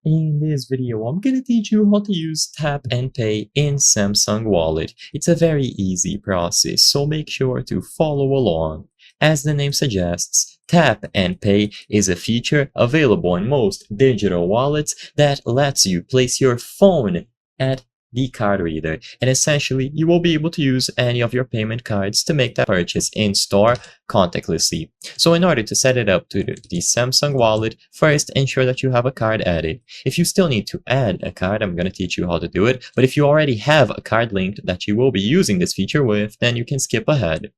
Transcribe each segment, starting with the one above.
In this video, I'm gonna teach you how to use Tap and Pay in Samsung Wallet. It's a very easy process, so make sure to follow along. As the name suggests, Tap and Pay is a feature available in most digital wallets that lets you place your phone at the card reader, and essentially you will be able to use any of your payment cards to make that purchase in store contactlessly. So in order to set it up to the Samsung Wallet, first ensure that you have a card added. If you still need to add a card, I'm going to teach you how to do it, but if you already have a card linked that you will be using this feature with, then you can skip ahead.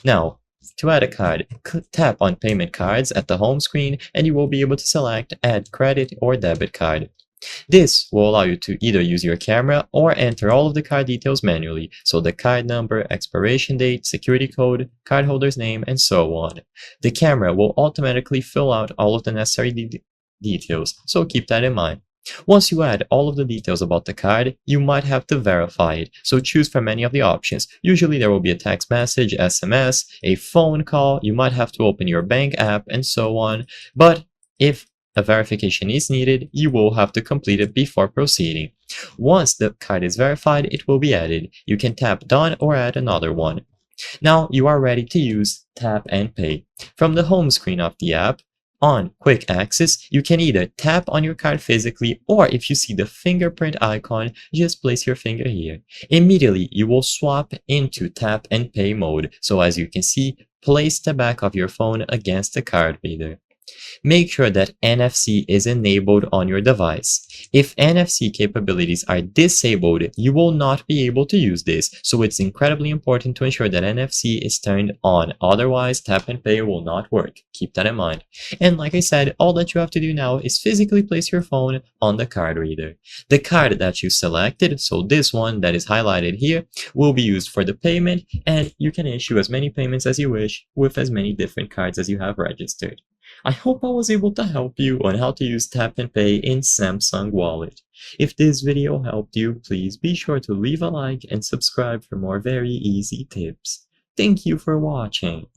Now, to add a card, tap on Payment Cards at the home screen and you will be able to select Add Credit or Debit Card. This will allow you to either use your camera or enter all of the card details manually, so the card number, expiration date, security code, cardholder's name, and so on. The camera will automatically fill out all of the necessary details, so keep that in mind. Once you add all of the details about the card, you might have to verify it, so choose from any of the options. Usually there will be a text message, SMS, a phone call, you might have to open your bank app, and so on. But if a verification is needed, you will have to complete it before proceeding. Once the card is verified, it will be added. You can tap Done or add another one. Now you are ready to use Tap and Pay. From the home screen of the app, on Quick Access, you can either tap on your card physically, or if you see the fingerprint icon, just place your finger here. Immediately, you will swap into Tap and Pay mode. So as you can see, place the back of your phone against the card reader. Make sure that NFC is enabled on your device. If NFC capabilities are disabled, you will not be able to use this, so it's incredibly important to ensure that NFC is turned on, otherwise Tap and Pay will not work. Keep that in mind. And like I said, all that you have to do now is physically place your phone on the card reader. The card that you selected, so this one that is highlighted here, will be used for the payment, and you can issue as many payments as you wish with as many different cards as you have registered. I hope I was able to help you on how to use Tap and Pay in Samsung Wallet. If this video helped you, please be sure to leave a like and subscribe for more very easy tips. Thank you for watching.